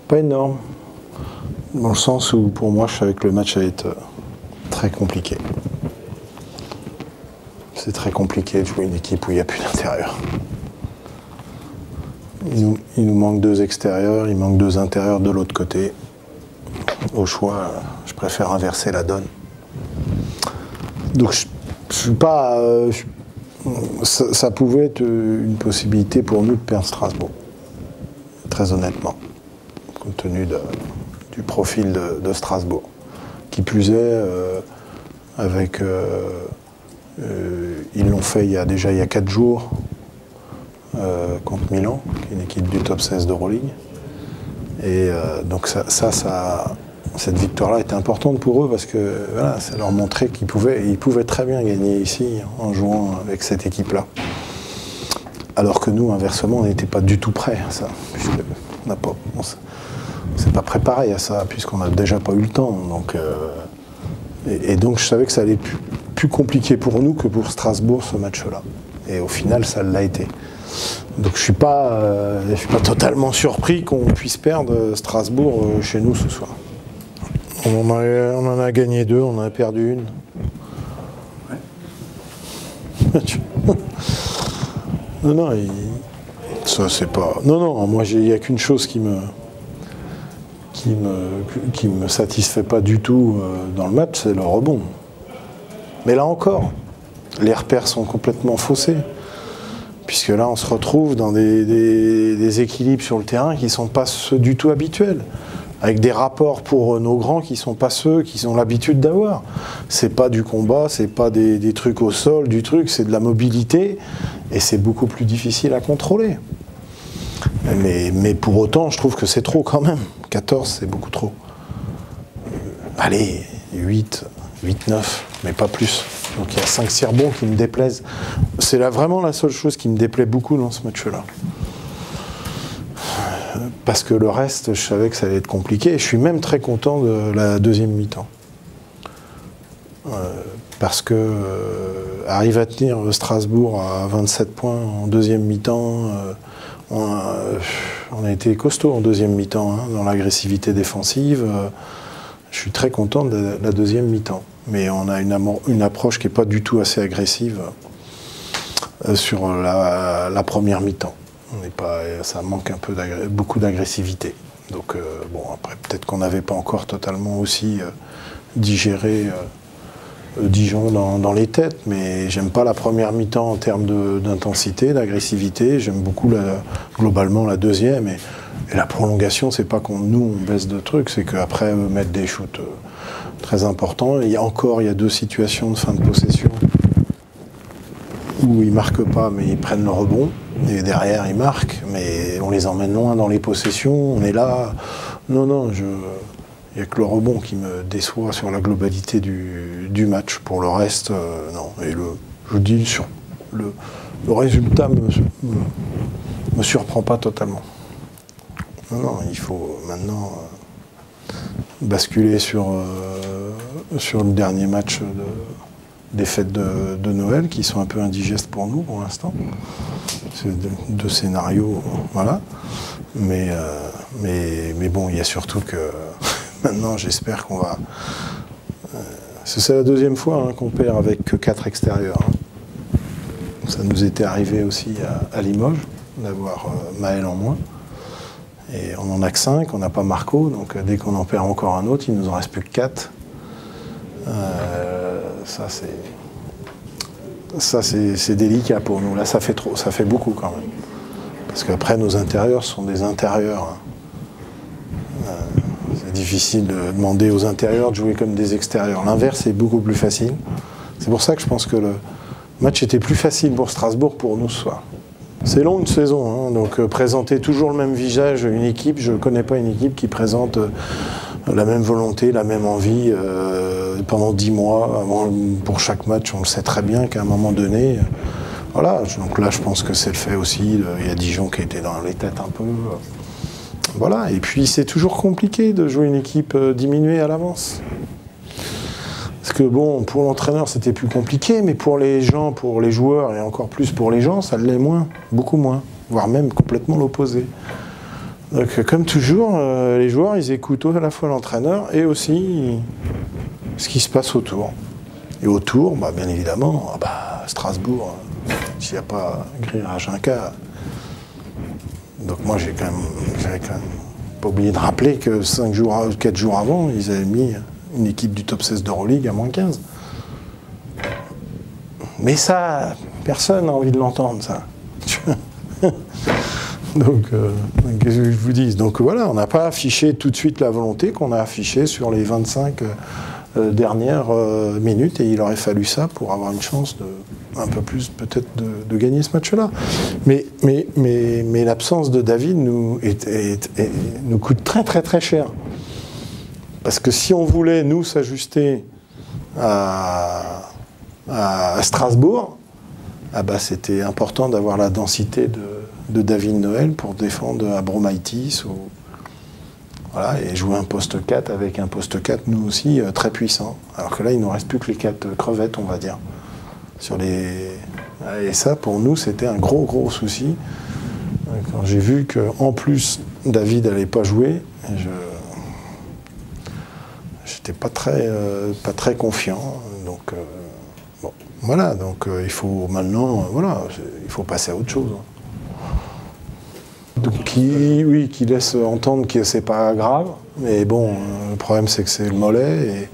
Pas énorme, dans le sens où pour moi je savais que le match allait être très compliqué. C'est très compliqué de jouer une équipe où il n'y a plus d'intérieur. Il nous manque 2 extérieurs, il manque 2 intérieurs de l'autre côté. Au choix, je préfère inverser la donne. Donc je suis pas... ça pouvait être une possibilité pour nous de perdre Strasbourg, très honnêtement, compte tenu du profil de Strasbourg. Qui plus est, ils l'ont fait il y a 4 jours contre Milan, qui est une équipe du top 16 d'Euroleague. Et donc cette victoire-là était importante pour eux parce que voilà, ça leur montrait qu'ils pouvaient très bien gagner ici en jouant avec cette équipe-là. Alors que nous, inversement, on n'était pas du tout prêts à ça, puisqu'on ne s'est pas préparé à ça, puisqu'on n'a déjà pas eu le temps. Donc, donc je savais que ça allait être plus compliqué pour nous que pour Strasbourg ce match-là. Et au final, ça l'a été. Donc je ne suis pas totalement surpris qu'on puisse perdre Strasbourg chez nous ce soir. On en a gagné 2, on en a perdu 1. Ouais. Non, ça c'est pas... Non, moi il n'y a qu'une chose qui me satisfait pas du tout dans le match, c'est le rebond. Mais là encore, les repères sont complètement faussés. Puisque là, on se retrouve dans des équilibres sur le terrain qui ne sont pas ceux du tout habituels. Avec des rapports pour nos grands qui ne sont pas ceux qu'ils ont l'habitude d'avoir. C'est pas du combat, c'est pas des trucs au sol, c'est de la mobilité. Et c'est beaucoup plus difficile à contrôler. Mais pour autant, je trouve que c'est trop quand même. 14, c'est beaucoup trop. Allez, 8, 9, mais pas plus. Donc il y a 5 rebonds qui me déplaisent. C'est vraiment la seule chose qui me déplaît beaucoup dans ce match-là. Parce que le reste, je savais que ça allait être compliqué. Et je suis même très content de la deuxième mi-temps. Parce que arrive à tenir Strasbourg à 27 points en deuxième mi-temps. On a été costaud en deuxième mi-temps, hein, dans l'agressivité défensive. Je suis très content de la deuxième mi-temps. Mais on a une approche qui n'est pas du tout assez agressive sur la première mi-temps. Ça manque un peu beaucoup d'agressivité. Donc bon, après peut-être qu'on n'avait pas encore totalement aussi digéré Dijon dans les têtes, mais j'aime pas la première mi-temps en termes d'intensité, d'agressivité. J'aime beaucoup globalement la deuxième. Et la prolongation, c'est pas qu'on baisse de trucs, c'est qu'après mettre des shoots très importants. Il y a 2 situations de fin de possession où ils marquent pas, mais ils prennent le rebond. Et derrière, ils marquent, mais on les emmène loin dans les possessions. On est là. Non, il n'y a que le rebond qui me déçoit sur la globalité du match. Pour le reste, non. Et je dis, le résultat me surprend pas totalement. Non, il faut maintenant basculer sur le dernier match des fêtes de Noël, qui sont un peu indigestes pour nous pour l'instant. C'est 2 scénarios, voilà. Mais bon, il y a surtout que maintenant, j'espère qu'on va... c'est la deuxième fois hein, qu'on perd avec que 4 extérieurs. Hein. Ça nous était arrivé aussi à Limoges, d'avoir Maël en moins. Et on en a que 5, on n'a pas Marco, donc dès qu'on en perd encore un autre, il nous en reste plus que 4. Ça c'est délicat pour nous. Là, ça fait trop, ça fait beaucoup quand même. Parce qu'après, nos intérieurs sont des intérieurs. C'est difficile de demander aux intérieurs de jouer comme des extérieurs. L'inverse est beaucoup plus facile. C'est pour ça que je pense que le match était plus facile pour Strasbourg pour nous ce soir. C'est long une saison, hein, donc présenter toujours le même visage à une équipe, je ne connais pas une équipe qui présente la même volonté, la même envie pendant 10 mois. Pour chaque match, on le sait très bien qu'à un moment donné, voilà, donc là je pense que c'est le fait aussi, il y a Dijon qui était dans les têtes un peu. Voilà, et puis c'est toujours compliqué de jouer une équipe diminuée à l'avance. Parce que bon, pour l'entraîneur c'était plus compliqué, mais pour les gens, pour les joueurs et encore plus pour les gens, ça l'est moins, beaucoup moins, voire même complètement l'opposé. Donc, comme toujours, les joueurs, ils écoutent à la fois l'entraîneur et aussi ce qui se passe autour. Et autour, bah, bien évidemment, Strasbourg, s'il n'y a pas Grillard-Ginca. Donc moi, j'avais quand même pas oublié de rappeler que 4 jours avant, ils avaient mis une équipe du top 16 d'Euroleague à moins 15. Mais ça, personne n'a envie de l'entendre, ça. Donc, qu'est-ce que je vous dis? Donc voilà, on n'a pas affiché tout de suite la volonté qu'on a affichée sur les 25 dernières minutes, et il aurait fallu ça pour avoir une chance un peu plus peut-être de gagner ce match-là. Mais l'absence de David nous coûte très très très cher. Parce que si on voulait, nous, s'ajuster à Strasbourg, c'était important d'avoir la densité de David Noël pour défendre Abromaitis voilà, et jouer un poste 4 avec un poste 4, nous aussi, très puissant. Alors que là, il ne nous reste plus que les 4 crevettes, on va dire. Et ça, pour nous, c'était un gros souci. Quand j'ai vu qu'en plus, David n'allait pas jouer, j'étais pas très confiant. Donc, bon, voilà, donc il faut maintenant, il faut passer à autre chose. Donc, qui laisse entendre que c'est pas grave, mais bon, le problème c'est que c'est le mollet, et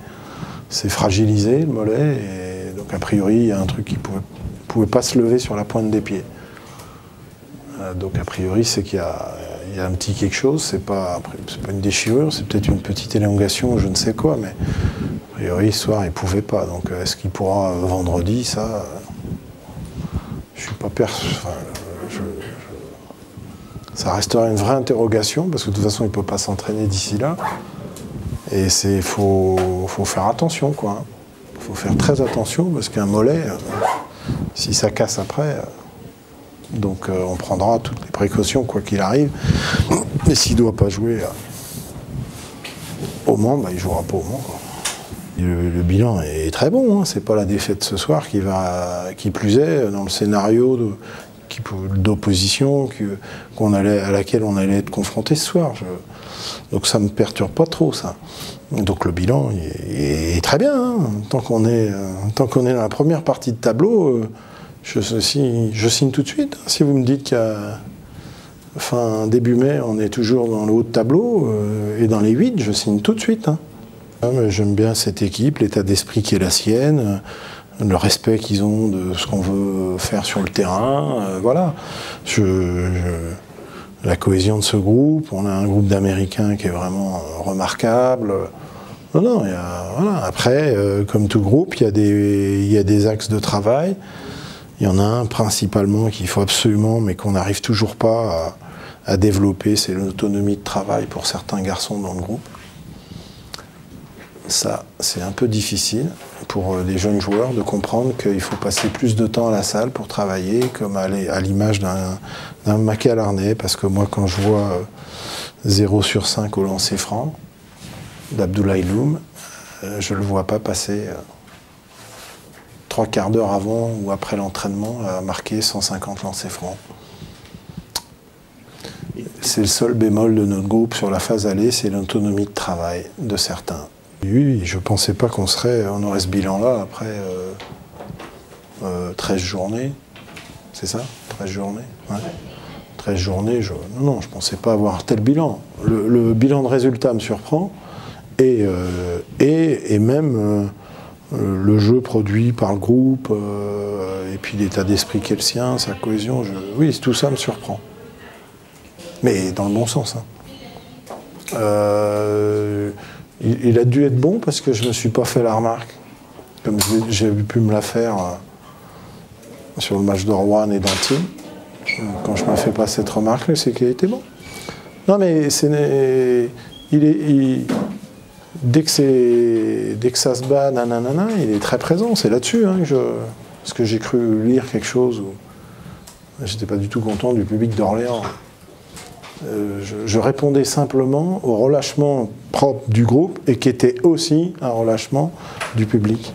c'est fragilisé le mollet, et donc a priori il y a un truc qui pouvait pas se lever sur la pointe des pieds. Donc a priori c'est qu'il y a un petit quelque chose, c'est pas une déchirure, c'est peut-être une petite élongation, je ne sais quoi, mais a priori ce soir il pouvait pas. Donc est-ce qu'il pourra vendredi, ça, je suis pas persuadé. Ça restera une vraie interrogation, parce que de toute façon, il ne peut pas s'entraîner d'ici là. Et il faut faire attention, quoi. Il faut faire très attention, parce qu'un mollet, si ça casse après, donc on prendra toutes les précautions, quoi qu'il arrive. Mais s'il ne doit pas jouer au Mans, il ne jouera pas au Mans, quoi. Le bilan est très bon, hein. C'est pas la défaite ce soir qui plus est, dans le scénario d'opposition à laquelle on allait être confronté ce soir. Donc ça ne me perturbe pas trop, ça. Donc le bilan est très bien, hein. Tant qu'on est dans la première partie de tableau, je signe tout de suite. Si vous me dites qu'à début mai, on est toujours dans le haut de tableau, et dans les 8, je signe tout de suite, hein. J'aime bien cette équipe, l'état d'esprit qui est la sienne, le respect qu'ils ont de ce qu'on veut faire sur le terrain, voilà. La cohésion de ce groupe, on a un groupe d'Américains qui est vraiment remarquable. Non, voilà. Après, comme tout groupe, il y a des axes de travail. Il y en a un principalement qu'il faut absolument, mais qu'on n'arrive toujours pas à développer, c'est l'autonomie de travail pour certains garçons dans le groupe. Ça, c'est un peu difficile pour les jeunes joueurs de comprendre qu'il faut passer plus de temps à la salle pour travailler, comme à l'image d'un Maké Alarnay, parce que moi, quand je vois 0 sur 5 au lancer franc d'Abdoulaye Loum, je ne le vois pas passer 3 quarts d'heure avant ou après l'entraînement à marquer 150 lancers francs. C'est le seul bémol de notre groupe sur la phase allée, c'est l'autonomie de travail de certains. Oui, je ne pensais pas qu'on aurait ce bilan-là après 13 journées. C'est ça? 13 journées, ouais. 13 journées, non, je ne pensais pas avoir tel bilan. Le bilan de résultat me surprend, et même le jeu produit par le groupe, et puis l'état d'esprit qui est le sien, sa cohésion, oui, tout ça me surprend. Mais dans le bon sens, hein. Il a dû être bon parce que je ne me suis pas fait la remarque, comme j'ai pu me la faire sur le match de Rouen et d'Antibes. Quand je ne me fais pas cette remarque, c'est qu'il a été bon. Non, mais dès que ça se bat, nanana, il est très présent. C'est là-dessus, hein, parce que j'ai cru lire quelque chose où j'étais pas du tout content du public d'Orléans. Je répondais simplement au relâchement propre du groupe, et qui était aussi un relâchement du public,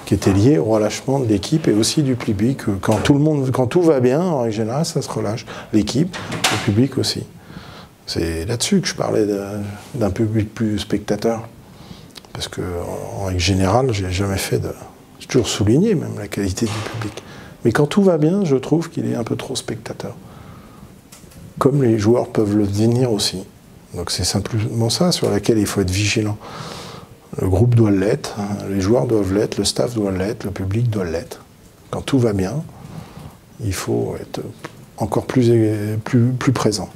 qui était lié au relâchement de l'équipe et aussi du public. Quand tout va bien, en règle générale, ça se relâche. L'équipe, le public aussi. C'est là-dessus que je parlais d'un public plus spectateur. Parce qu'en règle générale, j'ai toujours souligné même la qualité du public. Mais quand tout va bien, je trouve qu'il est un peu trop spectateur. Comme les joueurs peuvent le devenir aussi. Donc c'est simplement ça sur laquelle il faut être vigilant. Le groupe doit l'être, les joueurs doivent l'être, le staff doit l'être, le public doit l'être. Quand tout va bien, il faut être encore plus présent.